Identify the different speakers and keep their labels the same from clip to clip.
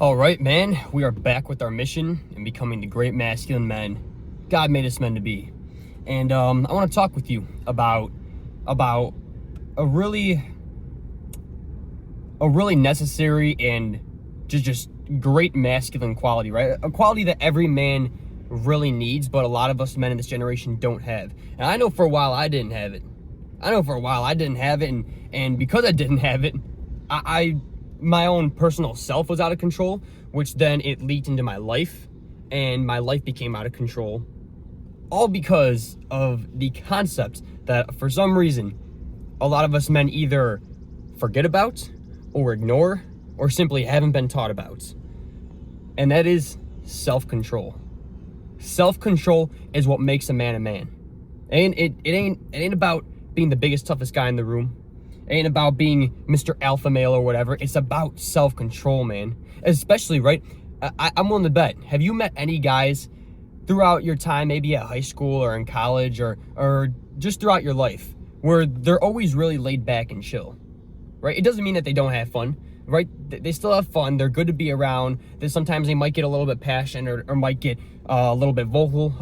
Speaker 1: All right, man, we are back with our mission in becoming the great masculine men God made us men to be. And I want to talk with you about a really necessary and just great masculine quality, right? A quality that every man really needs, but a lot of us men in this generation don't have. And I know for a while I didn't have it. And because I didn't have it, I my own personal self was out of control, which then it leaked into my life, and my life became out of control, all because of the concept that for some reason a lot of us men either forget about or ignore or simply haven't been taught about. And that is self-control. Self-control is what makes a man a man. And it ain't about being the biggest, toughest guy in the room. It ain't about being Mr. Alpha male or whatever. It's about self-control, man. Especially, right? I'm willing to bet. Have you met any guys throughout your time, maybe at high school or in college or just throughout your life, where they're always really laid back and chill, right? It doesn't mean that they don't have fun, right? They still have fun. They're good to be around. Sometimes they might get a little bit passionate or might get a little bit vocal.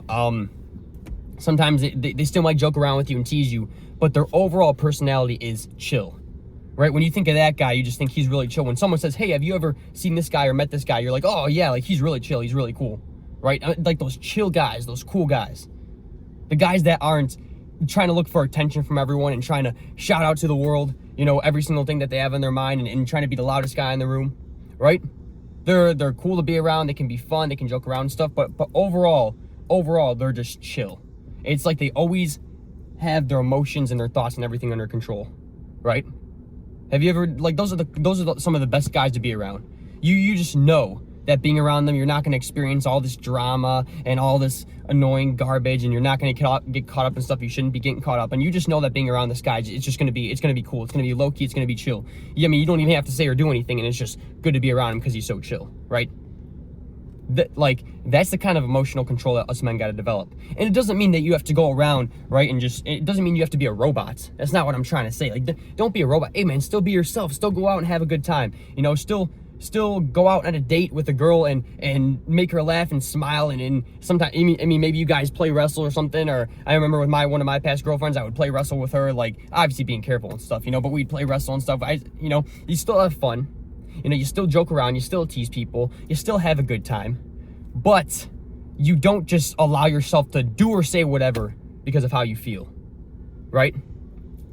Speaker 1: Sometimes they still might joke around with you and tease you, but their overall personality is chill, right? When you think of that guy, you just think he's really chill. When someone says, hey, have you ever seen this guy or met this guy? You're like, oh yeah, like he's really chill. He's really cool, right? Like those chill guys, those cool guys, the guys that aren't trying to look for attention from everyone and trying to shout out to the world, every single thing that they have in their mind and trying to be the loudest guy in the room, right? They're cool to be around. They can be fun. They can joke around and stuff, but overall, they're just chill. It's like they always have their emotions and their thoughts and everything under control, right? Have you ever, like, those are some of the best guys to be around. You just know that being around them, you're not going to experience all this drama and all this annoying garbage, and you're not going to get caught up in stuff you shouldn't be getting caught up. And you just know that being around this guy, it's going to be cool. It's going to be low key. It's going to be chill. I mean, you don't even have to say or do anything, and it's just good to be around him because he's so chill, right? That's the kind of emotional control that us men got to develop. And it doesn't mean that you have to go around, right, and it doesn't mean you have to be a robot. That's not what I'm trying to say. Like, don't be a robot. Hey, man, still be yourself. Still go out and have a good time. Still go out on a date with a girl and make her laugh and smile. And sometimes, I mean, maybe you guys play wrestle or something. Or I remember with one of my past girlfriends, I would play wrestle with her, like, obviously being careful and stuff, but we'd play wrestle and stuff. You still have fun. You still joke around, you still tease people, you still have a good time, but you don't just allow yourself to do or say whatever because of how you feel, right?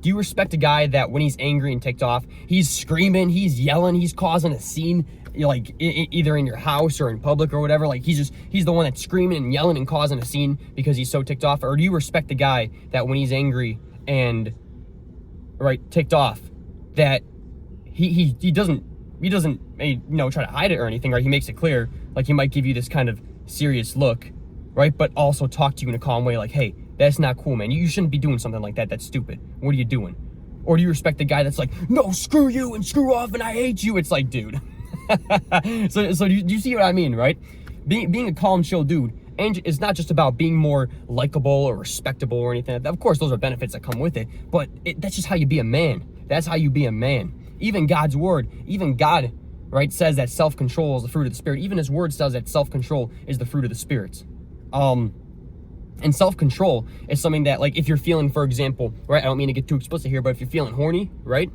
Speaker 1: Do you respect a guy that when he's angry and ticked off, he's screaming, he's yelling, he's causing a scene, like either in your house or in public or whatever? Like he's the one that's screaming and yelling and causing a scene because he's so ticked off? Or do you respect the guy that when he's angry and ticked off, that he doesn't try to hide it or anything, right? He makes it clear, like he might give you this kind of serious look, right? But also talk to you in a calm way, like, hey, that's not cool, man. You shouldn't be doing something like that. That's stupid. What are you doing? Or do you respect the guy that's like, no, screw you and screw off and I hate you? It's like, dude. So do you see what I mean, right? Being a calm, chill dude, and it's not just about being more likable or respectable or anything. Of course, those are benefits that come with it, but that's just how you be a man. That's how you be a man. Even God's word, even God, right, says that self-control is the fruit of the Spirit. Even his word says that self-control is the fruit of the Spirit. And self-control is something that, like, if you're feeling, for example, right, I don't mean to get too explicit here, but if you're feeling horny, right,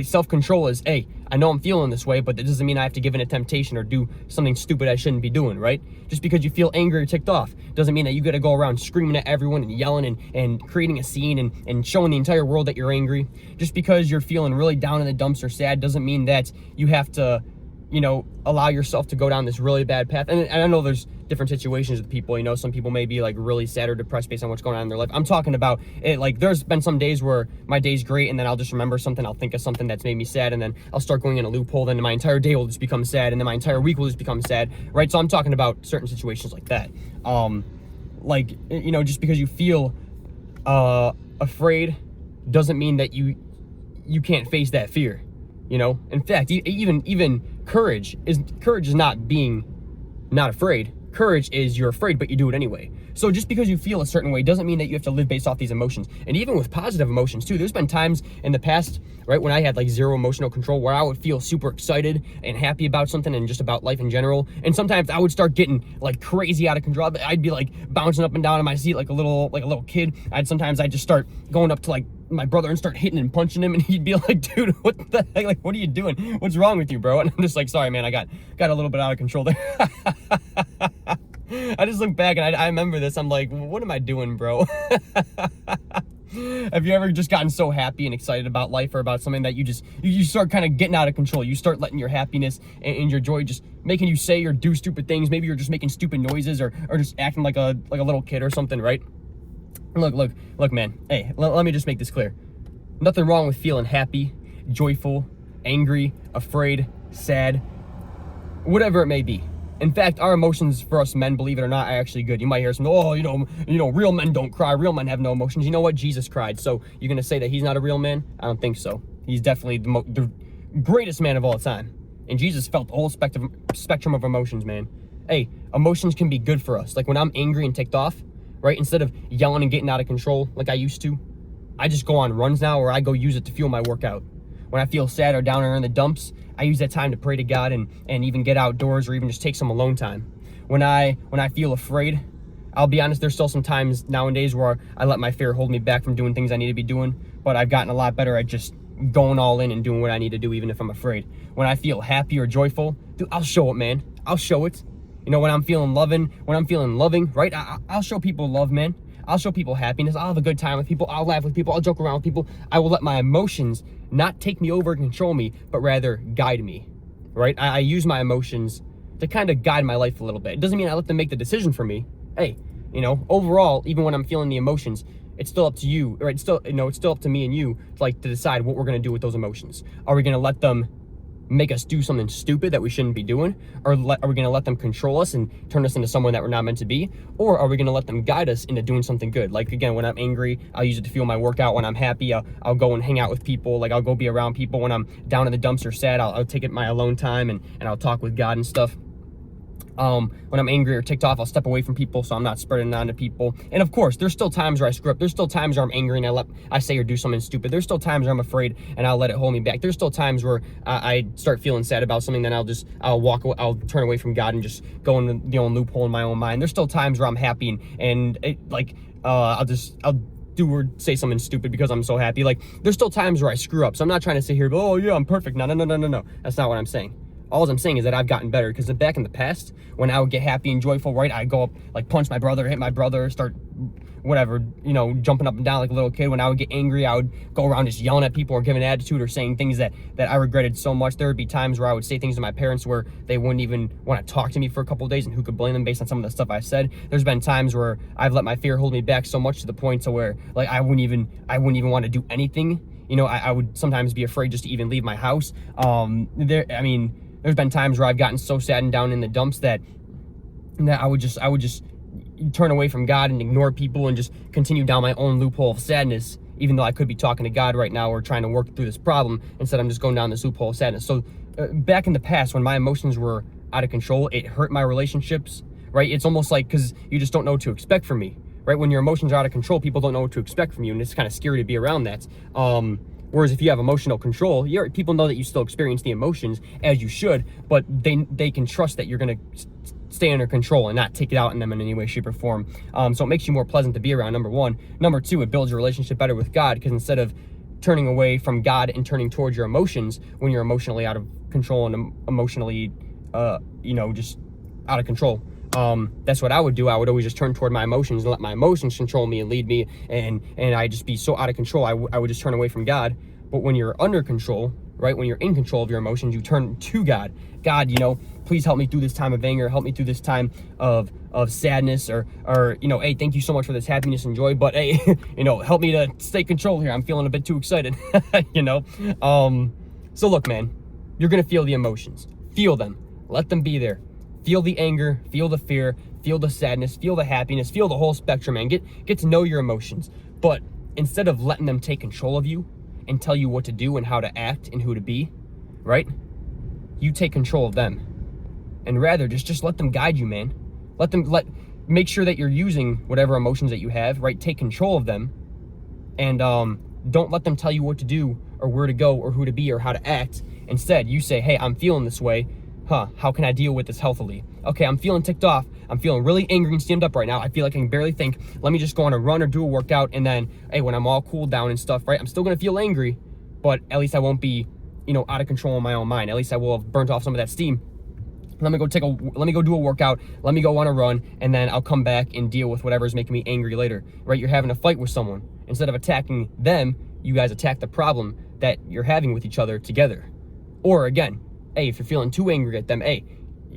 Speaker 1: self-control is, hey, I know I'm feeling this way, but that doesn't mean I have to give in a temptation or do something stupid I shouldn't be doing, right? Just because you feel angry or ticked off doesn't mean that you got to go around screaming at everyone and yelling and creating a scene and showing the entire world that you're angry. Just because you're feeling really down in the dumps or sad doesn't mean that you have to, allow yourself to go down this really bad path. And I know there's different situations with people, some people may be like really sad or depressed based on what's going on in their life. I'm talking about it, like there's been some days where my day's great and then I'll just remember something, I'll think of something that's made me sad, and then I'll start going in a loophole, then my entire day will just become sad, and then my entire week will just become sad, right? So I'm talking about certain situations like that. Just because you feel afraid doesn't mean that you can't face that fear. In fact, even courage is not being not afraid. Courage is you're afraid, but you do it anyway. So just because you feel a certain way doesn't mean that you have to live based off these emotions. And even with positive emotions too, there's been times in the past, right, when I had like zero emotional control, where I would feel super excited and happy about something and just about life in general. And sometimes I would start getting like crazy out of control. I'd be like bouncing up and down in my seat like a little kid. Sometimes I'd just start going up to like my brother and start hitting and punching him, and he'd be like, dude, what the heck? Like, what are you doing? What's wrong with you, bro? And I'm just like, sorry, man, I got a little bit out of control there. I just look back and I remember this. I'm like, what am I doing, bro? Have you ever just gotten so happy and excited about life or about something that you start kind of getting out of control? You start letting your happiness and your joy just making you say or do stupid things. Maybe you're just making stupid noises or just acting like a little kid or something, right? Look, man. Hey, let me just make this clear. Nothing wrong with feeling happy, joyful, angry, afraid, sad, whatever it may be. In fact, our emotions for us men, believe it or not, are actually good. You might hear some, real men don't cry. Real men have no emotions. You know what? Jesus cried. So you're going to say that he's not a real man? I don't think so. He's definitely the greatest man of all time. And Jesus felt the whole spectrum of emotions, man. Hey, emotions can be good for us. Like when I'm angry and ticked off, right? Instead of yelling and getting out of control like I used to, I just go on runs now, or I go use it to fuel my workout. When I feel sad or down or in the dumps, I use that time to pray to God and even get outdoors or even just take some alone time. When I feel afraid, I'll be honest, there's still some times nowadays where I let my fear hold me back from doing things I need to be doing, but I've gotten a lot better at just going all in and doing what I need to do even if I'm afraid. When I feel happy or joyful, dude, I'll show it, man. I'll show it. You know, when I'm feeling loving, right? I'll show people love, man. I'll show people happiness. I'll have a good time with people. I'll laugh with people. I'll joke around with people. I will let my emotions not take me over and control me, but rather guide me, right? I use my emotions to kind of guide my life a little bit. It doesn't mean I let them make the decision for me. Hey, overall, even when I'm feeling the emotions, it's still up to you, right? It's still up to me and you to decide what we're going to do with those emotions. Are we going to let them make us do something stupid that we shouldn't be doing? Or are we going to let them control us and turn us into someone that we're not meant to be? Or are we going to let them guide us into doing something good? Like, again, when I'm angry, I'll use it to fuel my workout. When I'm happy, I'll go and hang out with people. Like, I'll go be around people. When I'm down in the dumps or sad, I'll take it my alone time and I'll talk with God and stuff. When I'm angry or ticked off, I'll step away from people so I'm not spreading it onto people. And of course, there's still times where I screw up. There's still times where I'm angry and I say or do something stupid. There's still times where I'm afraid and I'll let it hold me back. There's still times where I start feeling sad about something, then I'll walk away, I'll turn away from God and just go in the own loophole in my own mind. There's still times where I'm happy I'll do or say something stupid because I'm so happy. Like, there's still times where I screw up. So I'm not trying to sit here, oh yeah, I'm perfect. No. That's not what I'm saying. All I'm saying is that I've gotten better, because back in the past, when I would get happy and joyful, right, I'd go up, like, punch my brother, hit my brother, start whatever, jumping up and down like a little kid. When I would get angry, I would go around just yelling at people or giving attitude or saying things that I regretted so much. There would be times where I would say things to my parents where they wouldn't even want to talk to me for a couple of days, and who could blame them based on some of the stuff I said. There's been times where I've let my fear hold me back so much to the point to where, like, I wouldn't even want to do anything. I would sometimes be afraid just to even leave my house. There's been times where I've gotten so sad and down in the dumps that I would just turn away from God and ignore people and just continue down my own loophole of sadness, even though I could be talking to God right now or trying to work through this problem. Instead, I'm just going down this loophole of sadness. So back in the past, when my emotions were out of control, it hurt my relationships, right? It's almost like, because you just don't know what to expect from me, right? When your emotions are out of control, people don't know what to expect from you, and it's kind of scary to be around that. Whereas if you have emotional control, people know that you still experience the emotions as you should, but they can trust that you're going to stay under control and not take it out on them in any way, shape, or form. So it makes you more pleasant to be around, number one. Number two, it builds your relationship better with God, because instead of turning away from God and turning towards your emotions when you're emotionally out of control and emotionally, just out of control, that's what I would do. I would always just turn toward my emotions and let my emotions control me and lead me, and I'd just be so out of control, I would just turn away from God. But when you're under control, right, when you're in control of your emotions, you turn to God. God, please help me through this time of anger, help me through this time of sadness, or hey, thank you so much for this happiness and joy, but hey, help me to stay control here. I'm feeling a bit too excited. So look, man, you're gonna feel the emotions. Feel them. Let them be there. Feel the anger, feel the fear, feel the sadness, feel the happiness, feel the whole spectrum, man. Get to know your emotions. But instead of letting them take control of you and tell you what to do and how to act and who to be, right? You take control of them. And rather, just let them guide you, man. Make sure that you're using whatever emotions that you have, right? Take control of them, and don't let them tell you what to do or where to go or who to be or how to act. Instead, you say, hey, I'm feeling this way. How can I deal with this healthily? Okay, I'm feeling ticked off. I'm feeling really angry and steamed up right now. I feel like I can barely think. Let me just go on a run or do a workout, and then, hey, when I'm all cooled down and stuff, right, I'm still gonna feel angry, but at least I won't be, out of control in my own mind. At least I will have burnt off some of that steam. Let me go do a workout. Let me go on a run, and then I'll come back and deal with whatever's making me angry later, right? You're having a fight with someone. Instead of attacking them, you guys attack the problem that you're having with each other together. Or again, hey, if you're feeling too angry at them, hey,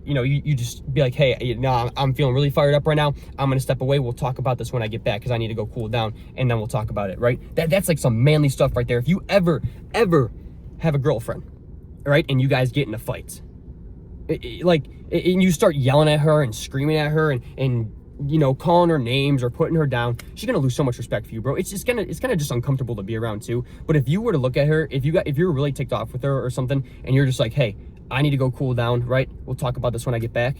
Speaker 1: you just be like, hey, no, I'm feeling really fired up right now. I'm going to step away. We'll talk about this when I get back because I need to go cool down, and then we'll talk about it, right? That's like some manly stuff right there. If you ever have a girlfriend, right, and you guys get in a fight, and you start yelling at her and screaming at her and calling her names or putting her down, she's gonna lose so much respect for you, bro. It's kind of just uncomfortable to be around too. But if you were to look at her, if you're really ticked off with her or something, and you're just like, hey, I need to go cool down, right? We'll talk about this when I get back.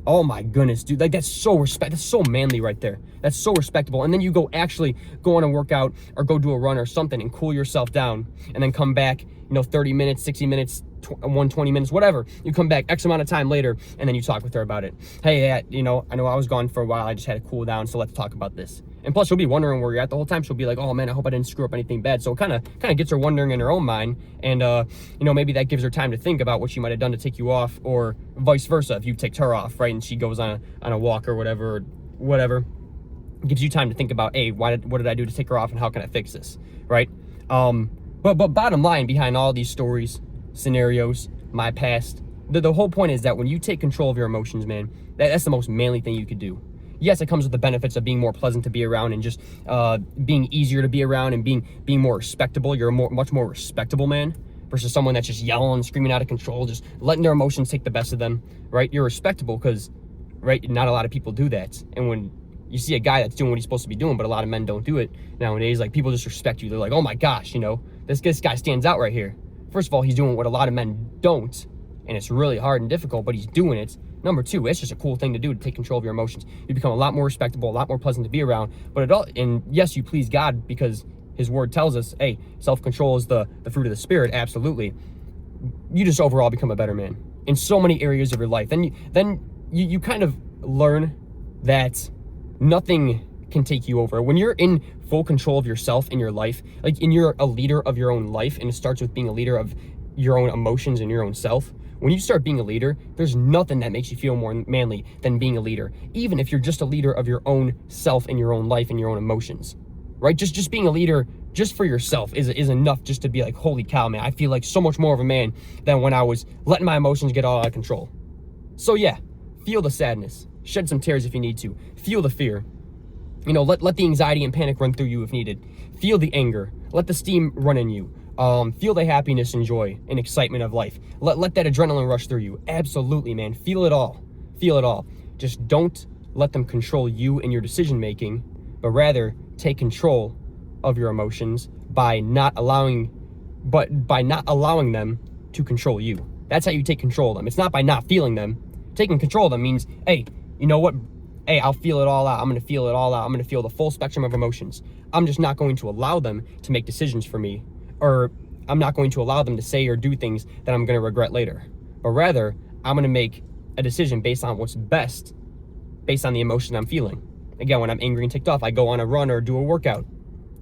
Speaker 1: Oh my goodness, dude, that's so manly right there. That's so respectable. And then you go on a workout or go do a run or something and cool yourself down, and then come back, 30 minutes, 60 minutes, 120 minutes, whatever. You come back X amount of time later, and then you talk with her about it. Hey, I know I was gone for a while. I just had to cool down, so let's talk about this. And plus, she'll be wondering where you're at the whole time. She'll be like, oh man, I hope I didn't screw up anything bad. So it kind of gets her wondering in her own mind, and maybe that gives her time to think about what she might have done to tick you off, or vice versa if you ticked her off, right? And she goes on a walk or whatever. It gives you time to think about, hey, what did I do to tick her off, and how can I fix this, right? But bottom line behind all these stories, scenarios, my past, the whole point is that when you take control of your emotions, man, that's the most manly thing you could do. Yes, it comes with the benefits of being more pleasant to be around, and just being easier to be around, and being more respectable. You're a much more respectable man versus someone that's just yelling, screaming out of control, just letting their emotions take the best of them, right? You're respectable because, right, not a lot of people do that. And when you see a guy that's doing what he's supposed to be doing, but a lot of men don't do it nowadays, like, people just respect you. They're like, oh my gosh, this guy stands out right here. First of all, he's doing what a lot of men don't, and it's really hard and difficult, but he's doing it. Number two, it's just a cool thing to do, to take control of your emotions. You become a lot more respectable, a lot more pleasant to be around. And yes, you please God because his word tells us, hey, self-control is the fruit of the spirit. Absolutely. You just overall become a better man in so many areas of your life. Then you kind of learn that nothing can take you over. When you're in full control of yourself in your life, and you're a leader of your own life, and it starts with being a leader of your own emotions and your own self. When you start being a leader, there's nothing that makes you feel more manly than being a leader. Even if you're just a leader of your own self and your own life and your own emotions, right? Just being a leader just for yourself is enough just to be like, holy cow, man, I feel like so much more of a man than when I was letting my emotions get all out of control. So yeah, feel the sadness, shed some tears if you need to, feel the fear, let the anxiety and panic run through you if needed, feel the anger, let the steam run in you. Feel the happiness and joy and excitement of life. Let that adrenaline rush through you. Absolutely, man. Feel it all. Feel it all. Just don't let them control you and your decision making, but rather take control of your emotions by not allowing them to control you. That's how you take control of them. It's not by not feeling them. Taking control of them means, hey, you know what? Hey, I'll feel it all out. I'm going to feel it all out. I'm going to feel the full spectrum of emotions. I'm just not going to allow them to make decisions for me, or I'm not going to allow them to say or do things that I'm going to regret later. But rather, I'm going to make a decision based on what's best, based on the emotion I'm feeling. Again, when I'm angry and ticked off, I go on a run or do a workout,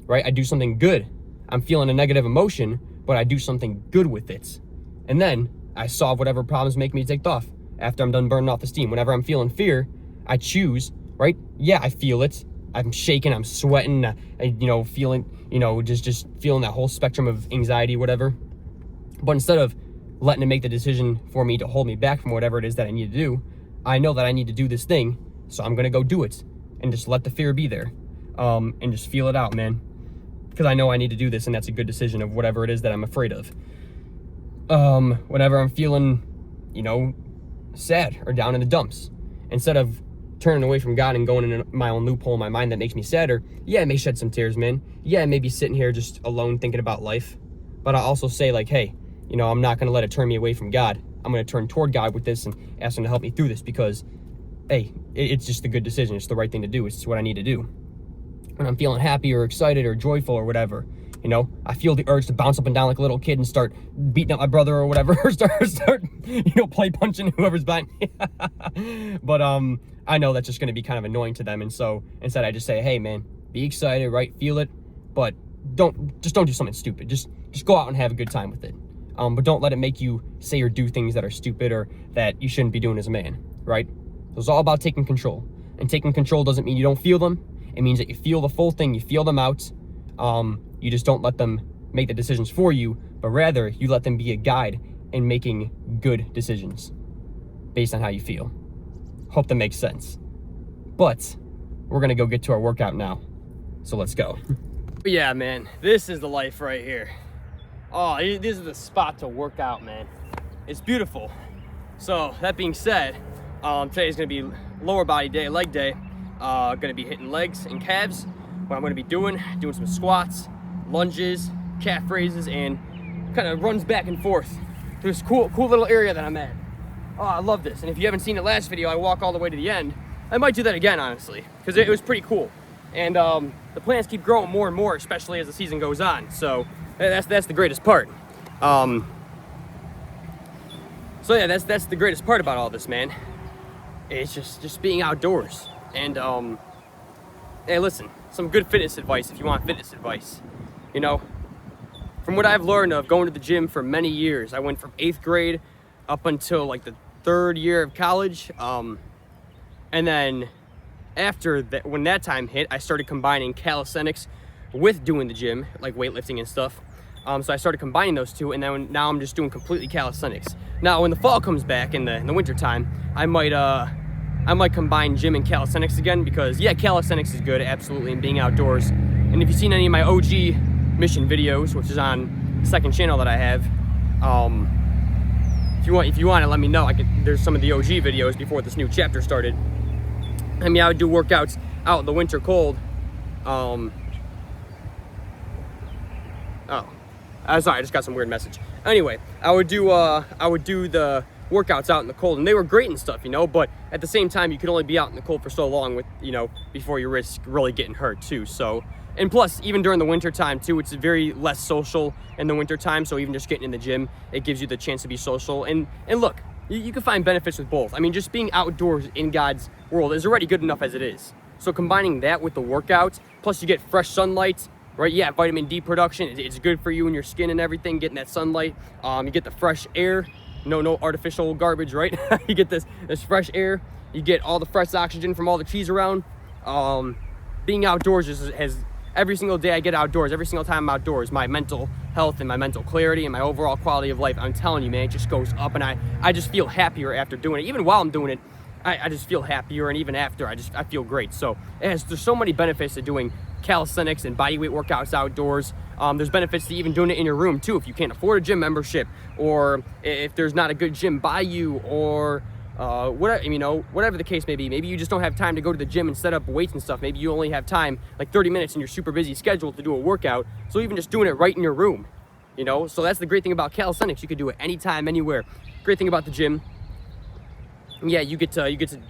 Speaker 1: right? I do something good. I'm feeling a negative emotion, but I do something good with it. And then I solve whatever problems make me ticked off after I'm done burning off the steam. Whenever I'm feeling fear, I choose, right? Yeah, I feel it. I'm shaking, I'm sweating, feeling, just feeling that whole spectrum of anxiety, whatever. But instead of letting it make the decision for me to hold me back from whatever it is that I need to do, I know that I need to do this thing, so I'm going to go do it and just let the fear be there, and just feel it out, man. Because I know I need to do this, and that's a good decision of whatever it is that I'm afraid of. Whenever I'm feeling, sad or down in the dumps, instead of turning away from God and going in my own loophole in my mind that makes me sadder, yeah, it may shed some tears, man. Yeah, I may be sitting here just alone thinking about life. But I also say, like, hey, I'm not going to let it turn me away from God. I'm going to turn toward God with this and ask him to help me through this, because hey, it's just a good decision. It's the right thing to do. It's what I need to do. When I'm feeling happy or excited or joyful or whatever, you know, I feel the urge to bounce up and down like a little kid and start beating up my brother or whatever, or start, you know, play punching whoever's behind me. But I know that's just going to be kind of annoying to them, and so instead I just say, hey man, be excited, right? Feel it, but don't do something stupid. Just go out and have a good time with it. But don't let it make you say or do things that are stupid or that you shouldn't be doing as a man, right? It's all about taking control, and taking control doesn't mean you don't feel them. It means that you feel the full thing, you feel them out. You just don't let them make the decisions for you, but rather you let them be a guide in making good decisions based on how you feel. Hope that makes sense. But we're gonna go get to our workout now, so let's go. But yeah, man, this is the life right here. Oh, this is the spot to work out, man. It's beautiful. So that being said, today's gonna be lower body day, leg day. Gonna be hitting legs and calves. What I'm gonna be doing some squats, lunges, calf raises, and kind of runs back and forth through this cool little area that I'm at. Oh, I love this. And if you haven't seen the last video, I walk all the way to the end. I might do that again, honestly, because it was pretty cool. And the plans keep growing more and more, especially as the season goes on. So that's the greatest part. So yeah, that's the greatest part about all this, man. It's just being outdoors. And hey, listen, some good fitness advice if you want fitness advice. You know, from what I've learned of going to the gym for many years, I went from 8th grade up until like the 3rd year of college. And then after that, when that time hit, I started combining calisthenics with doing the gym, like weightlifting and stuff. So I started combining those two, and then now I'm just doing completely calisthenics. Now, when the fall comes back in the winter time, I might combine gym and calisthenics again, because yeah, calisthenics is good, absolutely, and being outdoors. And if you've seen any of my OG mission videos, which is on the second channel that I have, if you want to let me know. There's some of the OG videos before this new chapter started. I mean, I would do workouts out in the winter cold. Sorry, I just got some weird message. Anyway, I would do the workouts out in the cold, and they were great and stuff, you know, but at the same time, you could only be out in the cold for so long with, you know, before you risk really getting hurt too. So, and plus, even during the winter time too, it's very less social in the winter time. So even just getting in the gym, it gives you the chance to be social. And look, you can find benefits with both. I mean, just being outdoors in God's world is already good enough as it is. So combining that with the workouts, plus you get fresh sunlight, right? Yeah, vitamin D production, it's good for you and your skin and everything, getting that sunlight. You get the fresh air, no artificial garbage, right? You get this fresh air, you get all the fresh oxygen from all the trees around. Being outdoors has every single day I get outdoors, every single time I'm outdoors, my mental health and my mental clarity and my overall quality of life, I'm telling you, man, it just goes up, and I just feel happier after doing it. Even while I'm doing it, I just feel happier, and even after, I feel great. So there's so many benefits to doing calisthenics and bodyweight workouts outdoors. There's benefits to even doing it in your room too, if you can't afford a gym membership, or if there's not a good gym by you, or whatever, you know, whatever the case may be. Maybe you just don't have time to go to the gym and set up weights and stuff. Maybe you only have time, like 30 minutes in your super busy schedule to do a workout. So even just doing it right in your room, you know. So that's the great thing about calisthenics. You can do it anytime, anywhere. Great thing about the gym, yeah, you get to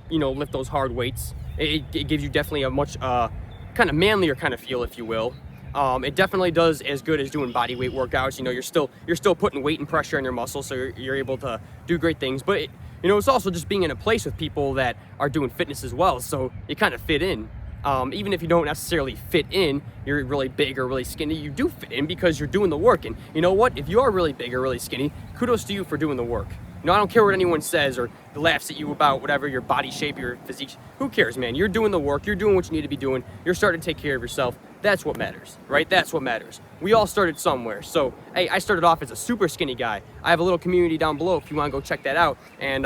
Speaker 1: you know, lift those hard weights. It gives you definitely a much kind of manlier kind of feel, if you will. It definitely does as good as doing body weight workouts. You know, you're still putting weight and pressure on your muscles, so you're able to do great things. But you know, it's also just being in a place with people that are doing fitness as well, so you kind of fit in. Even if you don't necessarily fit in, you're really big or really skinny, you do fit in because you're doing the work. And you know what? If you are really big or really skinny, kudos to you for doing the work. You know, I don't care what anyone says or laughs at you about whatever your body shape, your physique. Who cares, man? You're doing the work. You're doing what you need to be doing. You're starting to take care of yourself. That's what matters, right? That's what matters. We all started somewhere. So, hey, I started off as a super skinny guy. I have a little community down below if you want to go check that out. And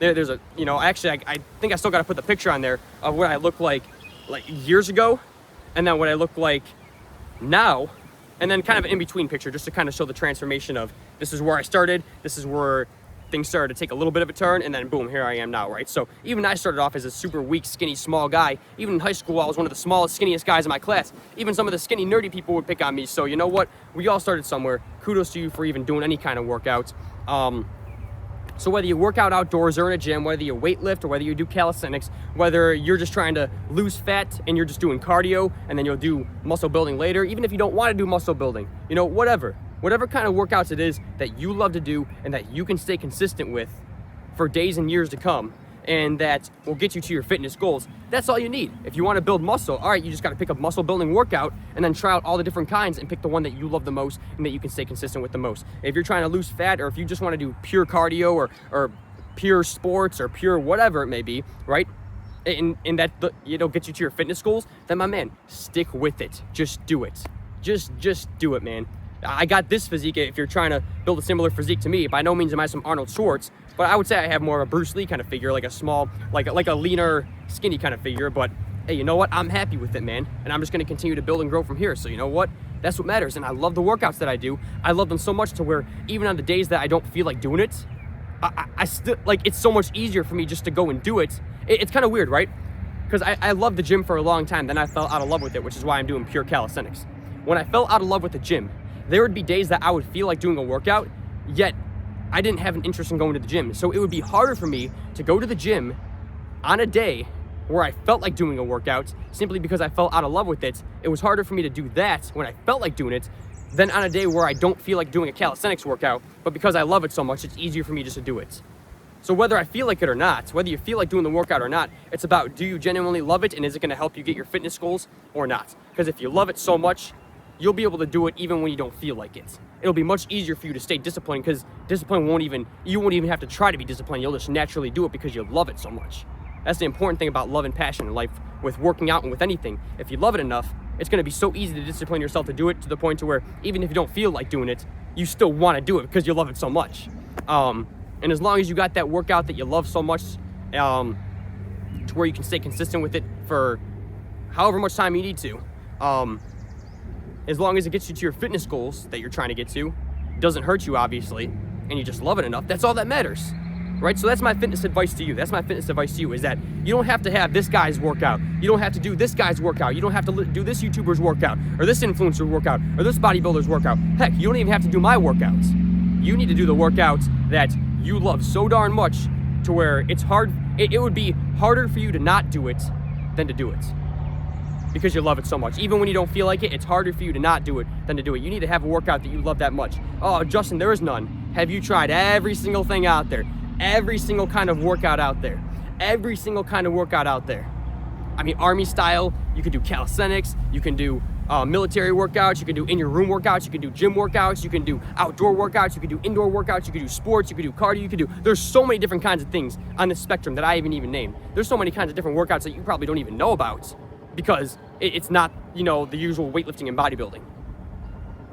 Speaker 1: there's a, you know, actually, I think I still got to put the picture on there of what I looked like years ago, and then what I look like now, and then kind of an in-between picture just to kind of show the transformation of this is where I started, this is where things started to take a little bit of a turn, and then boom, here I am now, right? So even I started off as a super weak, skinny, small guy. Even in high school, I was one of the smallest, skinniest guys in my class. Even some of the skinny, nerdy people would pick on me. So you know what? We all started somewhere. Kudos to you for even doing any kind of workouts. So whether you work out outdoors or in a gym, whether you weightlift or whether you do calisthenics, whether you're just trying to lose fat and you're just doing cardio and then you'll do muscle building later, even if you don't want to do muscle building, whatever kind of workouts it is that you love to do and that you can stay consistent with for days and years to come, and that will get you to your fitness goals. That's all you need. If you want to build muscle, all right, you just got to pick a muscle building workout and then try out all the different kinds and pick the one that you love the most and that you can stay consistent with the most. If you're trying to lose fat, or if you just want to do pure cardio or pure sports or pure whatever it may be, right? And that gets you to your fitness goals, then my man, stick with it. Just do it. Just do it, man. I got this physique. If you're trying to build a similar physique to me, by no means am I some Arnold Schwartz, but I would say I have more of a Bruce Lee kind of figure, like a small, like a leaner, skinny kind of figure. But hey, you know what? I'm happy with it, man. And I'm just going to continue to build and grow from here. So you know what? That's what matters. And I love the workouts that I do. I love them so much to where even on the days that I don't feel like doing it, I still, like, it's so much easier for me just to go and do it. It's kind of weird, right? Because I loved the gym for a long time. Then I fell out of love with it, which is why I'm doing pure calisthenics. When I fell out of love with the gym, there would be days that I would feel like doing a workout, yet I didn't have an interest in going to the gym. So it would be harder for me to go to the gym on a day where I felt like doing a workout simply because I fell out of love with it. It was harder for me to do that when I felt like doing it than on a day where I don't feel like doing a calisthenics workout, but because I love it so much, it's easier for me just to do it. So whether I feel like it or not, whether you feel like doing the workout or not, it's about, do you genuinely love it, and is it going to help you get your fitness goals or not? Because if you love it so much, you'll be able to do it even when you don't feel like it. It'll be much easier for you to stay disciplined, because discipline you won't even have to try to be disciplined. You'll just naturally do it because you love it so much. That's the important thing about love and passion in life, with working out and with anything. If you love it enough, it's going to be so easy to discipline yourself to do it, to the point to where even if you don't feel like doing it, you still want to do it because you love it so much. And as long as you got that workout that you love so much, to where you can stay consistent with it for however much time you need to, as long as it gets you to your fitness goals that you're trying to get to, doesn't hurt you obviously, and you just love it enough, that's all that matters, right? So that's my fitness advice to you. That's my fitness advice to you, is that you don't have to have this guy's workout. You don't have to do this guy's workout. You don't have to do this YouTuber's workout, or this influencer's workout, or this bodybuilder's workout. Heck, you don't even have to do my workouts. You need to do the workouts that you love so darn much to where it's hard. It would be harder for you to not do it than to do it, because you love it so much. Even when you don't feel like it, it's harder for you to not do it than to do it. You need to have a workout that you love that much. Oh, Justin, there is none. Have you tried every single thing out there? Every single kind of workout out there. Every single kind of workout out there. I mean, army style, you can do calisthenics, you can do military workouts, you can do in your room workouts, you can do gym workouts, you can do outdoor workouts, you can do indoor workouts, you can do sports, you can do cardio, you can do, there's so many different kinds of things on this spectrum that I haven't even named. There's so many kinds of different workouts that you probably don't even know about, because it's not, the usual weightlifting and bodybuilding,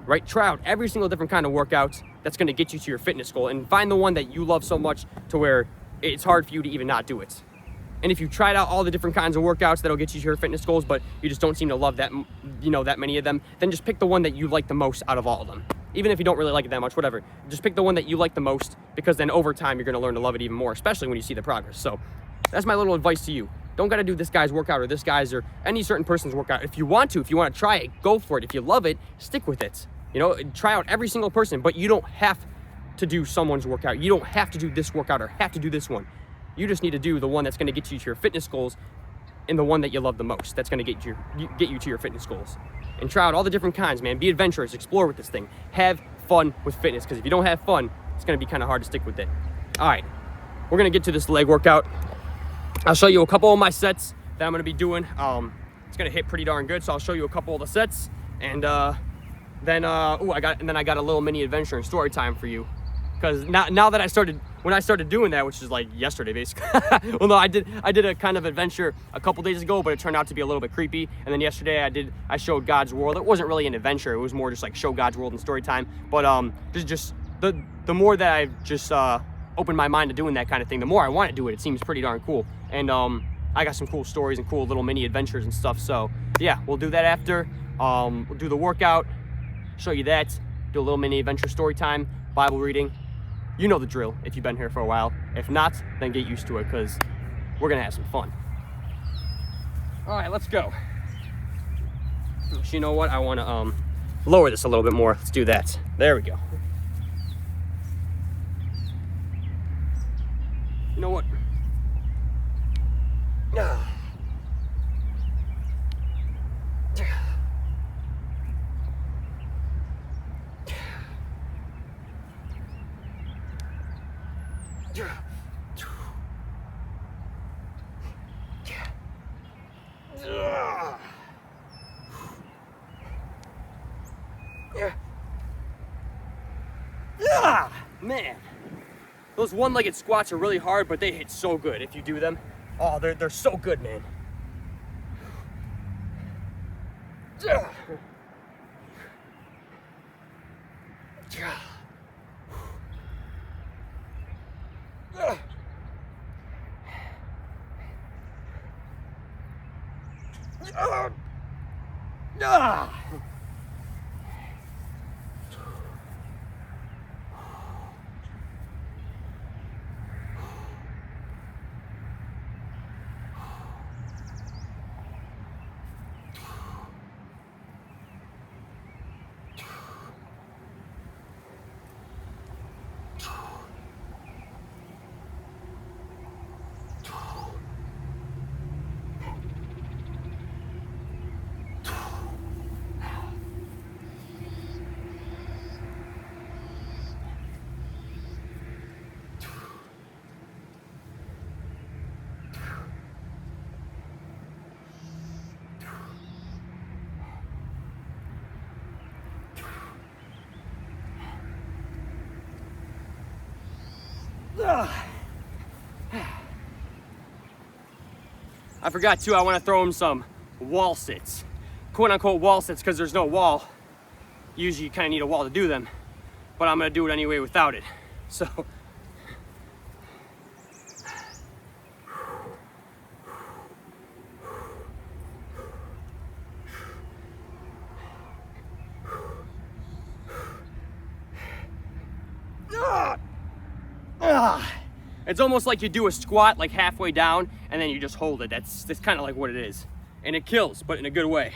Speaker 1: right? Try out every single different kind of workout that's going to get you to your fitness goal, and find the one that you love so much to where it's hard for you to even not do it. And if you tried out all the different kinds of workouts that'll get you to your fitness goals, but you just don't seem to love that, that many of them, then just pick the one that you like the most out of all of them. Even if you don't really like it that much, whatever, just pick the one that you like the most, because then over time you're going to learn to love it even more, especially when you see the progress. So that's my little advice to you. Don't got to do this guy's workout or this guy's or any certain person's workout. If you want to try it, go for it. If you love it, stick with it. Try out every single person, but you don't have to do someone's workout. You don't have to do this workout or have to do this one. You just need to do the one that's going to get you to your fitness goals, and the one that you love the most. That's going to get you to your fitness goals. And try out all the different kinds, man. Be adventurous. Explore with this thing. Have fun with fitness, because if you don't have fun, it's going to be kind of hard to stick with it. All right, we're going to get to this leg workout. I'll show you a couple of my sets that I'm going to be doing. It's going to hit pretty darn good, so I'll show you a couple of the sets, and then I got a little mini adventure and story time for you, because now that when I started doing that, which is like yesterday basically. Well, no, I did a kind of adventure a couple days ago, but it turned out to be a little bit creepy. And then yesterday I showed God's world. It wasn't really an adventure. It was more just like show God's world and story time. But just the more that I've just opened my mind to doing that kind of thing, the more I want to do it. It seems pretty darn cool. And I got some cool stories and cool little mini adventures and stuff. So yeah, we'll do that after. We'll do the workout, show you that, do a little mini adventure story time, Bible reading. You know the drill if you've been here for a while. If not, then get used to it, because we're going to have some fun. All right, let's go. So you know what? I want to lower this a little bit more. Let's do that. There we go. Man, those one-legged squats are really hard, but they hit so good if you do them. Oh, they're so good, man. I forgot too, I want to throw him some wall sits. Quote unquote wall sits, because there's no wall. Usually you kind of need a wall to do them, but I'm going to do it anyway without it. So it's almost like you do a squat like halfway down and then you just hold it. That's kind of like what it is. And it kills, but in a good way.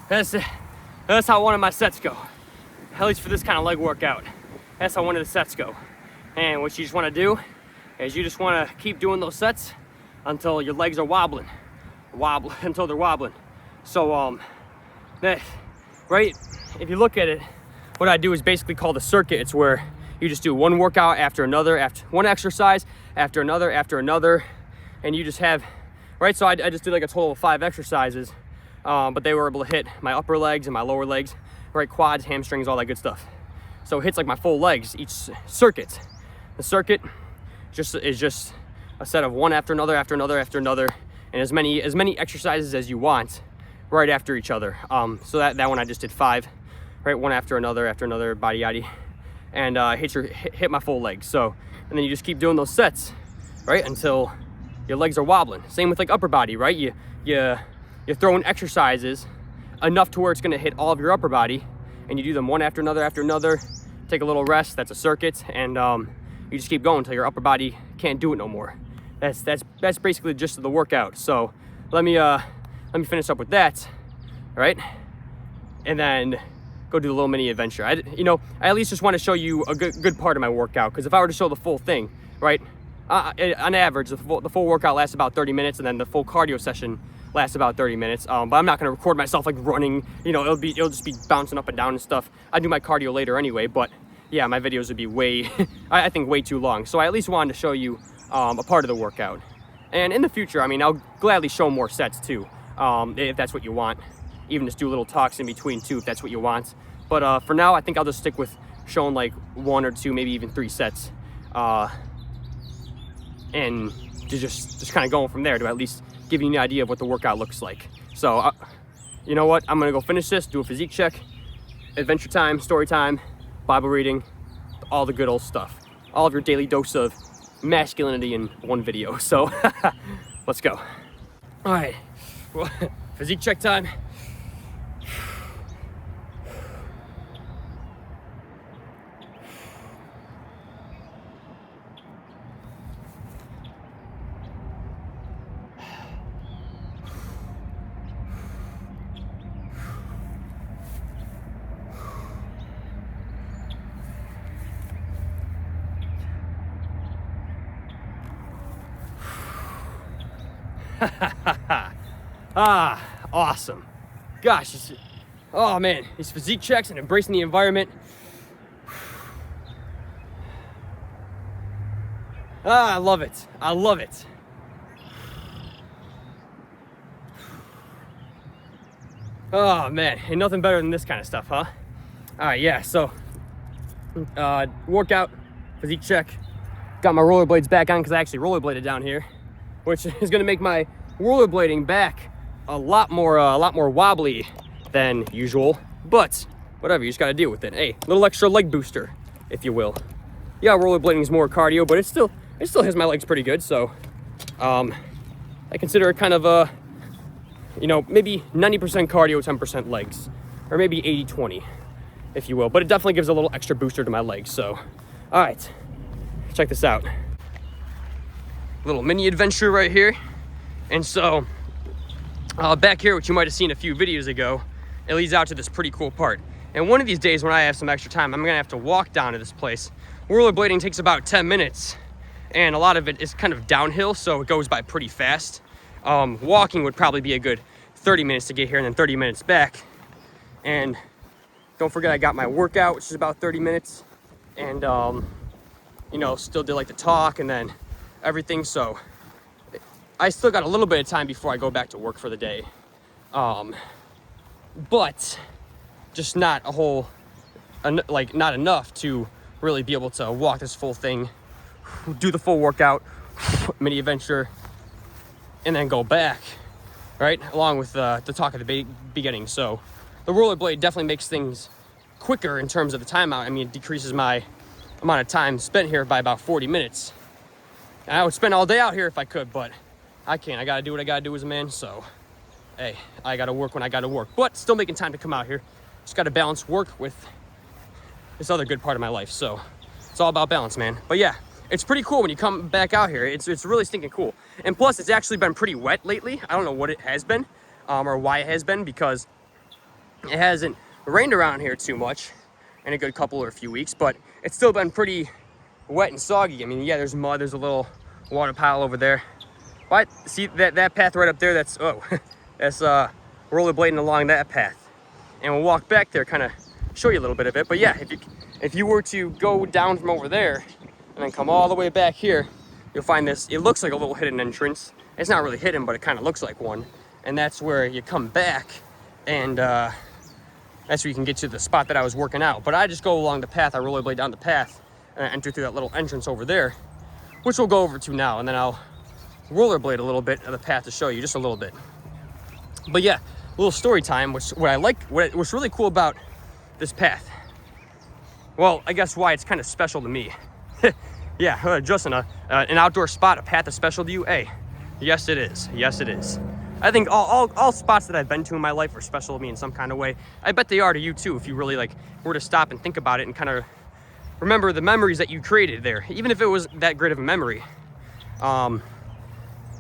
Speaker 1: That's how one of my sets go. At least for this kind of leg workout. That's how one of the sets go. And what you just want to do is you just want to keep doing those sets until your legs are wobbling. Until they're wobbling. So right, if you look at it, what I do is basically called a circuit. It's where you just do one workout after another, after one exercise after another, and you just have, right? So I just did like a total of 5 exercises. But they were able to hit my upper legs and my lower legs, right? Quads, hamstrings, all that good stuff. So it hits like my full legs, each circuit. The circuit is just a set of one after another, and as many exercises as you want right after each other. So that one I just did 5, right? One after another, body yaddy, and hit my full legs. So, and then you just keep doing those sets, right? Until your legs are wobbling. Same with like upper body, right? You're throwing exercises enough to where it's going to hit all of your upper body, and you do them one after another, take a little rest. That's a circuit, and you just keep going until your upper body can't do it no more. That's basically the gist of the workout. So let me finish up with that, all right? And then go do a little mini adventure. I at least just want to show you a good part of my workout, because if I were to show the full thing, right? On average, the full workout lasts about 30 minutes, and then the full cardio session lasts about 30 minutes. But I'm not going to record myself like running. It'll just be bouncing up and down and stuff. I do my cardio later anyway, but yeah, my videos would be way, I think way too long. So I at least wanted to show you a part of the workout. And in the future, I mean, I'll gladly show more sets too, if that's what you want. even just do little talks in between too, if that's what you want. But for now, I think I'll just stick with showing like 1 or 2, maybe even 3 sets, and just kind of going from there to at least give you an idea of what the workout looks like. So you know what, I'm gonna go finish this, do a physique check, adventure time, story time, Bible reading, all the good old stuff, all of your daily dose of masculinity in one video. So let's go. All right, well, physique check time. Awesome. Gosh, oh man, these physique checks and embracing the environment. I love it. I love it. Oh man, ain't nothing better than this kind of stuff, huh? All right, yeah, so workout, physique check. Got my rollerblades back on because I actually rollerbladed down here, which is gonna make my rollerblading back a lot more wobbly than usual, but whatever, you just gotta deal with it. Hey, little extra leg booster, if you will. Yeah, rollerblading is more cardio, but it still hits my legs pretty good. So I consider it kind of maybe 90% cardio, 10% legs, or maybe 80-20, if you will. But it definitely gives a little extra booster to my legs. So all right, check this out. Little mini adventure right here. And so back here, which you might have seen a few videos ago, it leads out to this pretty cool part. And one of these days when I have some extra time, I'm gonna have to walk down to this place. Rollerblading takes about 10 minutes, and a lot of it is kind of downhill, so it goes by pretty fast. Walking would probably be a good 30 minutes to get here and then 30 minutes back. And don't forget, I got my workout, which is about 30 minutes. And, still did like the talk and then everything. So I still got a little bit of time before I go back to work for the day. But just not a whole, not enough to really be able to walk this full thing, do the full workout, mini adventure, and then go back, right? Along with the talk at the beginning. So the rollerblade definitely makes things quicker in terms of the timeout. I mean, it decreases my amount of time spent here by about 40 minutes. And I would spend all day out here if I could, but I can't. I gotta do what I gotta do as a man. So, hey, I gotta work when I gotta work, but still making time to come out here. Just gotta balance work with this other good part of my life. So it's all about balance, man. But yeah, it's pretty cool when you come back out here. It's really stinking cool. And plus, it's actually been pretty wet lately. I don't know what it has been, or why it has been, because it hasn't rained around here too much in a good couple or a few weeks, but it's still been pretty wet and soggy. I mean, yeah, there's mud, there's a little water pile over there. But see that path right up there, that's rollerblading along that path. And we'll walk back there, kind of show you a little bit of it. But yeah, if you were to go down from over there and then come all the way back here, you'll find this, it looks like a little hidden entrance. It's not really hidden, but it kind of looks like one. And that's where you come back, and that's where you can get to the spot that I was working out. But I just go along the path, I rollerblade down the path, and I enter through that little entrance over there, which we'll go over to now, and then I'll rollerblade a little bit of the path to show you, just a little bit. But yeah, a little story time, what's really cool about this path. Well, I guess why it's kind of special to me. Yeah, Justin, an outdoor spot, a path is special to you? Hey, yes it is, yes it is. I think all spots that I've been to in my life are special to me in some kind of way. I bet they are to you too, if you really were to stop and think about it and kind of remember the memories that you created there, even if it was that great of a memory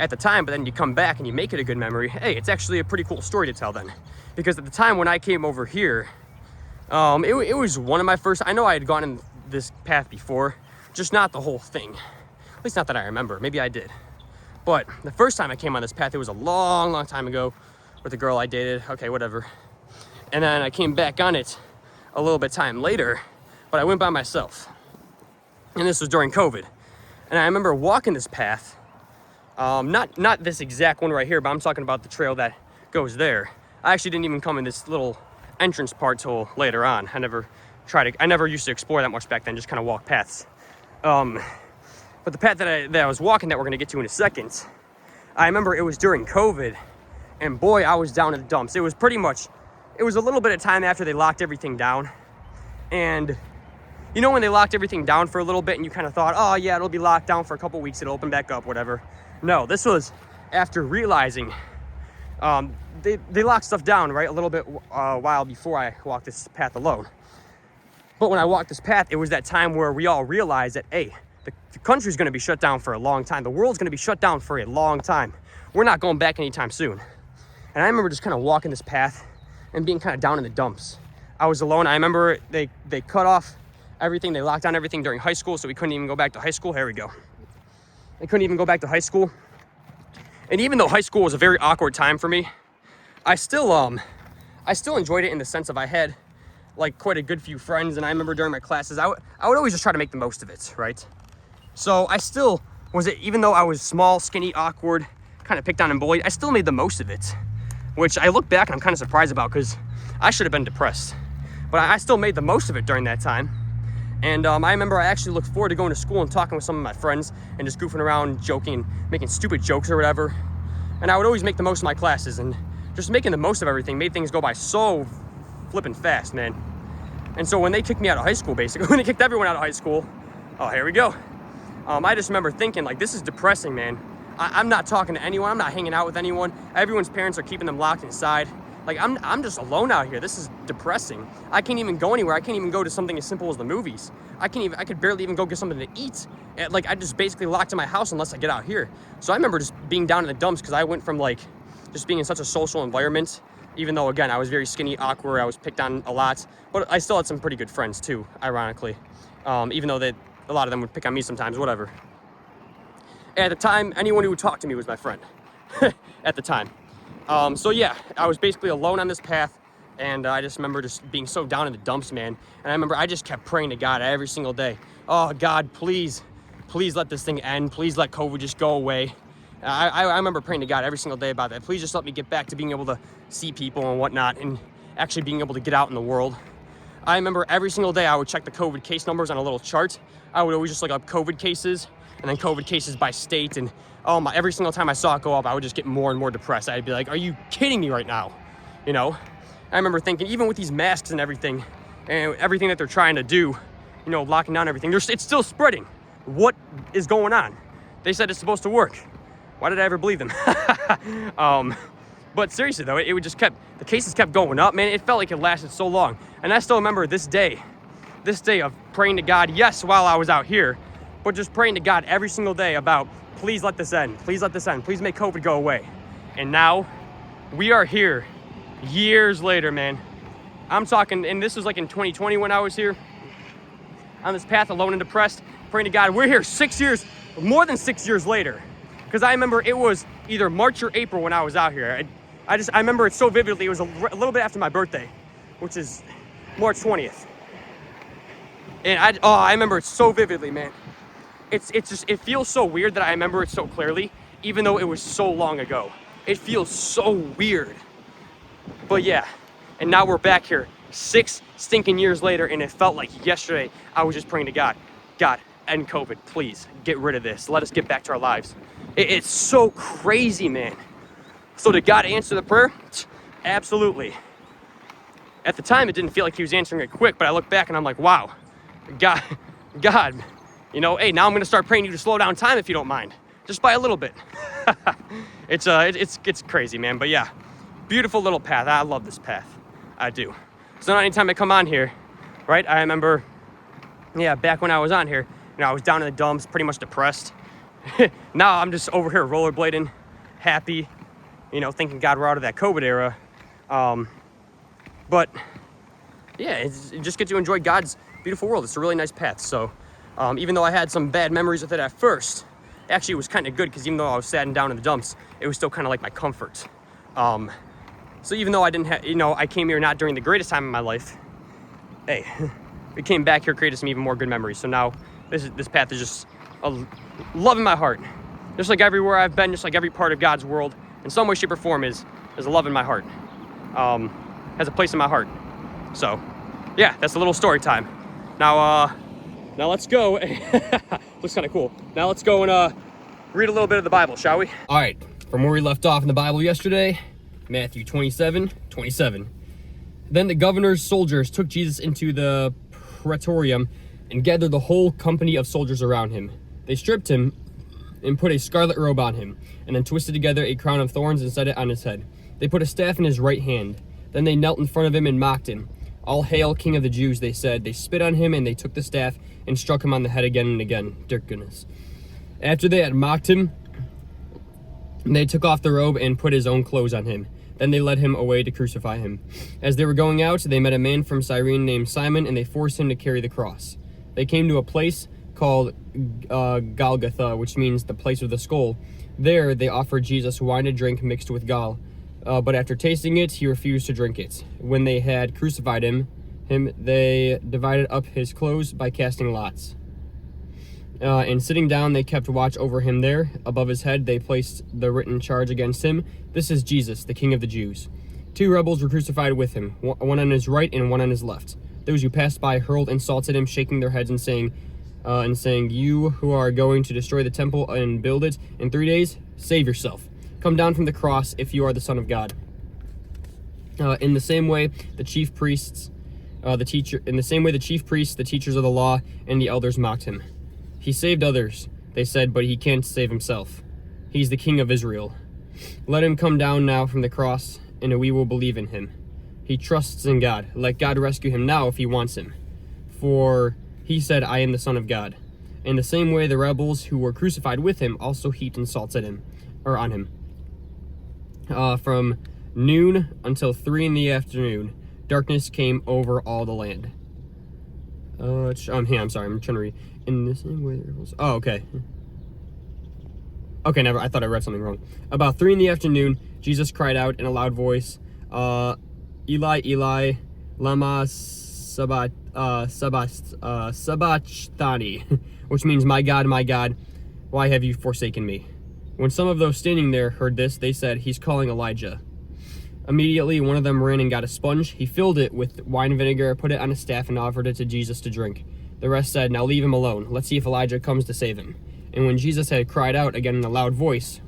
Speaker 1: at the time, but then you come back and you make it a good memory. Hey, it's actually a pretty cool story to tell then. Because at the time when I came over here, it was one of my first, I know I had gone in this path before, just not the whole thing. At least not that I remember, maybe I did. But the first time I came on this path, it was a long, long time ago with a girl I dated, okay, whatever. And then I came back on it a little bit time later, but I went by myself. And this was during COVID. And I remember walking this path, not this exact one right here, but I'm talking about the trail that goes there. I actually didn't even come in this little entrance part till later on. I never used to explore that much back then, just kind of walk paths. But the path that I was walking that we're gonna get to in a second, I remember it was during COVID, and boy, I was down in the dumps. It was a little bit of time after they locked everything down. And you know when they locked everything down for a little bit and you kind of thought, oh yeah, it'll be locked down for a couple weeks, it'll open back up, whatever. No, this was after realizing they locked stuff down, right, a little bit while before I walked this path alone. But when I walked this path, it was that time where we all realized that, hey, the country's gonna be shut down for a long time. The world's gonna be shut down for a long time. We're not going back anytime soon. And I remember just kind of walking this path and being kind of down in the dumps. I was alone. I remember they cut off everything. They locked down everything during high school, so we couldn't even go back to high school. Here we go. They couldn't even go back to high school. And even though high school was a very awkward time for me, I still enjoyed it in the sense of I had like quite a good few friends. And I remember during my classes, I would always just try to make the most of it, right? So I still even though I was small, skinny, awkward, kind of picked on and bullied, I still made the most of it, which I look back and I'm kind of surprised about because I should have been depressed. But I still made the most of it during that time. And I remember I actually looked forward to going to school and talking with some of my friends and just goofing around, joking, making stupid jokes or whatever. And I would always make the most of my classes, and just making the most of everything made things go by so flipping fast, man. And so when they kicked me out of high school, basically, when they kicked everyone out of high school, oh, here we go. I just remember thinking, like, this is depressing, man. I'm not talking to anyone. I'm not hanging out with anyone. Everyone's parents are keeping them locked inside. Like, I'm just alone out here. This is depressing. I can't even go anywhere. I can't even go to something as simple as the movies. I could barely even go get something to eat. Like, I just basically locked in my house unless I get out here. So I remember just being down in the dumps because I went from, like, just being in such a social environment, even though, again, I was very skinny, awkward, I was picked on a lot, but I still had some pretty good friends, too, ironically, even though a lot of them would pick on me sometimes, whatever. At the time, anyone who would talk to me was my friend, at the time. So yeah, I was basically alone on this path, and I just remember just being so down in the dumps, man. And I remember I just kept praying to God every single day. Oh, God, please let this thing end. Please let COVID just go away. I remember praying to God every single day about that. Please just let me get back to being able to see people and whatnot, and actually being able to get out in the world. I remember every single day I would check the COVID case numbers on a little chart. I would always just look up COVID cases, and then COVID cases by state, and oh my, every single time I saw it go up, I would just get more and more depressed. I'd be like, are you kidding me right now? You know? I remember thinking, even with these masks and everything that they're trying to do, you know, locking down everything, it's still spreading. What is going on? They said it's supposed to work. Why did I ever believe them? But seriously though, the cases kept going up, man. It felt like it lasted so long. And I still remember this day of praying to God, yes, while I was out here, but just praying to God every single day about, please let this end. Please let this end. Please make COVID go away. And now we are here years later, man. I'm talking, and this was like in 2020 when I was here on this path alone and depressed, praying to God. We're here more than 6 years later. Because I remember it was either March or April when I was out here. I remember it so vividly. It was a little bit after my birthday, which is March 20th. And I remember it so vividly, man. It feels so weird that I remember it so clearly, even though it was so long ago. It feels so weird. But yeah, and now we're back here 6 stinking years later, and it felt like yesterday I was just praying to God, end COVID, please, get rid of this. Let us get back to our lives. It's so crazy, man. So did God answer the prayer? Absolutely. At the time, it didn't feel like he was answering it quick, but I look back and I'm like, wow, God, you know, hey, now I'm going to start praying you to slow down time if you don't mind, just by a little bit. It's crazy, man. But yeah, beautiful little path. I love this path. I do. So now anytime I come on here, right, I remember, yeah, back when I was on here, you know, I was down in the dumps, pretty much depressed. Now I'm just over here rollerblading, happy, you know, thanking God we're out of that COVID era. But yeah, you just get to enjoy God's beautiful world. It's a really nice path. So even though I had some bad memories with it at first, actually it was kind of good because even though I was sad and down in the dumps, it was still kind of like my comfort. So even though I didn't have, you know, I came here not during the greatest time in my life, hey, we came back here, created some even more good memories. So now this path is just a love in my heart. Just like everywhere I've been, just like every part of God's world, in some way, shape, or form is a love in my heart. has a place in my heart. So, yeah, that's a little story time. Now let's go. Looks kind of cool. Now let's go and read a little bit of the Bible, shall we? All right, from where we left off in the Bible yesterday, Matthew 27:27. Then the governor's soldiers took Jesus into the praetorium and gathered the whole company of soldiers around him. They stripped him and put a scarlet robe on him, and then twisted together a crown of thorns and set it on his head. They put a staff in his right hand. Then they knelt in front of him and mocked him. "All hail, King of the Jews," they said. They spit on him, and they took the staff and struck him on the head again and again. Dear goodness. After they had mocked him, they took off the robe and put his own clothes on him. Then they led him away to crucify him. As they were going out, they met a man from Cyrene named Simon, and they forced him to carry the cross. They came to a place called Golgotha, which means the place of the skull. There they offered Jesus wine to drink mixed with gall, but after tasting it, he refused to drink it. When they had crucified him, they divided up his clothes by casting lots. And sitting down, they kept watch over him there. Above his head, they placed the written charge against him: "This is Jesus, the King of the Jews." 2 rebels were crucified with him, one on his right and one on his left. Those who passed by hurled insults at him, shaking their heads and saying, "You who are going to destroy the temple and build it in 3 days, save yourself. Come down from the cross if you are the Son of God." In the same way, the chief priests, the teachers of the law, and the elders mocked him. "He saved others," they said, "but he can't save himself. He's the King of Israel. Let him come down now from the cross, and we will believe in him. He trusts in God. Let God rescue him now if he wants him. For he said, 'I am the Son of God.'" In the same way, the rebels who were crucified with him also heaped insults at him, or on him. From noon until 3 in the afternoon, darkness came over all the land. I'm sorry, I'm trying to read. In the same way, okay. Okay, never. I thought I read something wrong. About 3 in the afternoon, Jesus cried out in a loud voice, "Eli, Eli, lama sabachthani," which means, my God, why have you forsaken me?" When some of those standing there heard this, they said, "He's calling Elijah." Immediately, one of them ran and got a sponge. He filled it with wine and vinegar, put it on a staff, and offered it to Jesus to drink. The rest said, "Now leave him alone. Let's see if Elijah comes to save him." And when Jesus had cried out again in a loud voice,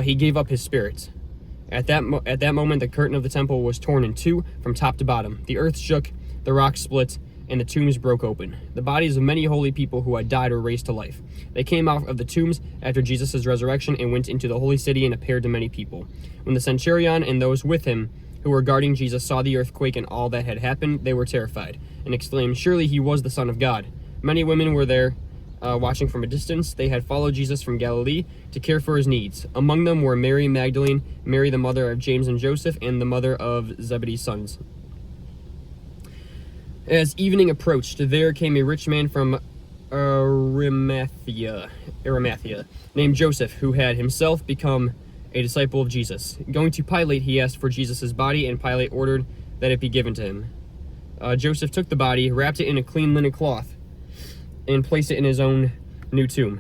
Speaker 1: he gave up his spirit. At that moment, the curtain of the temple was torn in two from top to bottom. The earth shook, the rocks split, and the tombs broke open. The bodies of many holy people who had died were raised to life. They came out of the tombs after Jesus' resurrection and went into the holy city and appeared to many people. When the centurion and those with him who were guarding Jesus saw the earthquake and all that had happened, they were terrified and exclaimed, "Surely he was the Son of God." Many women were there watching from a distance. They had followed Jesus from Galilee to care for his needs. Among them were Mary Magdalene, Mary the mother of James and Joseph, and the mother of Zebedee's sons. As evening approached, there came a rich man from Arimathea, named Joseph, who had himself become a disciple of Jesus. Going to Pilate, he asked for Jesus' body, and Pilate ordered that it be given to him. Joseph took the body, wrapped it in a clean linen cloth, and placed it in his own new tomb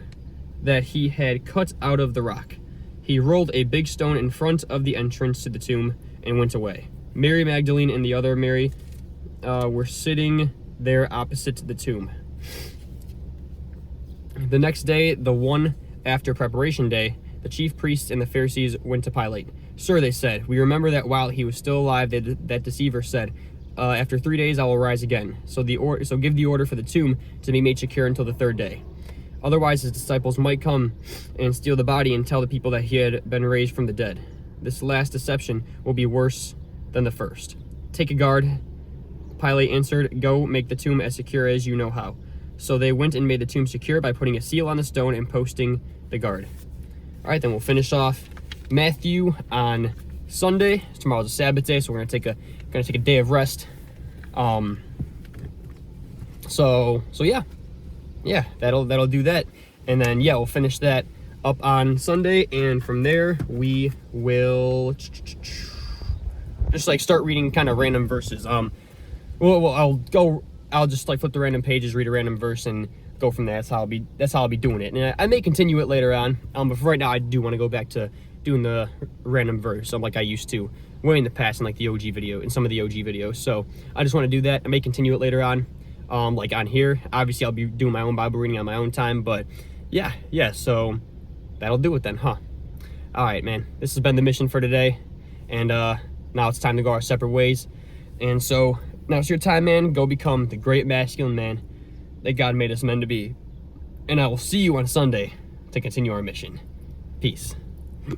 Speaker 1: that he had cut out of the rock. He rolled a big stone in front of the entrance to the tomb and went away. Mary Magdalene and the other Mary were sitting there opposite the tomb. The next day, the one after preparation day, the chief priests and the Pharisees went to Pilate. "Sir," they said, "we remember that while he was still alive, that deceiver said, 'After 3 days I will rise again.' So give the order for the tomb to be made secure until the 3rd day. Otherwise his disciples might come and steal the body and tell the people that he had been raised from the dead. This last deception will be worse than the first. Take a guard." Pilate answered, "Go make the tomb as secure as you know how." So they went and made the tomb secure by putting a seal on the stone and posting the guard. All right, then we'll finish off Matthew on Sunday. Tomorrow's a Sabbath day, so we're gonna take a day of rest. So yeah, that'll do that, and then we'll finish that up on Sunday, and from there we will just like start reading kind of random verses. I'll just like flip the random pages, read a random verse, and go from there. That's how I'll be doing it. And I may continue it later on. But for right now, I do want to go back to doing the random verse, like I used to. way in the past in like the OG video, in some of the OG videos. So I just want to do that. I may continue it later on, like on here. Obviously, I'll be doing my own Bible reading on my own time, but yeah. So that'll do it then, huh? All right, man. This has been the mission for today, and now it's time to go our separate ways. And so now it's your time, man. Go become the great masculine man that God made us men to be. And I will see you on Sunday to continue our mission. Peace.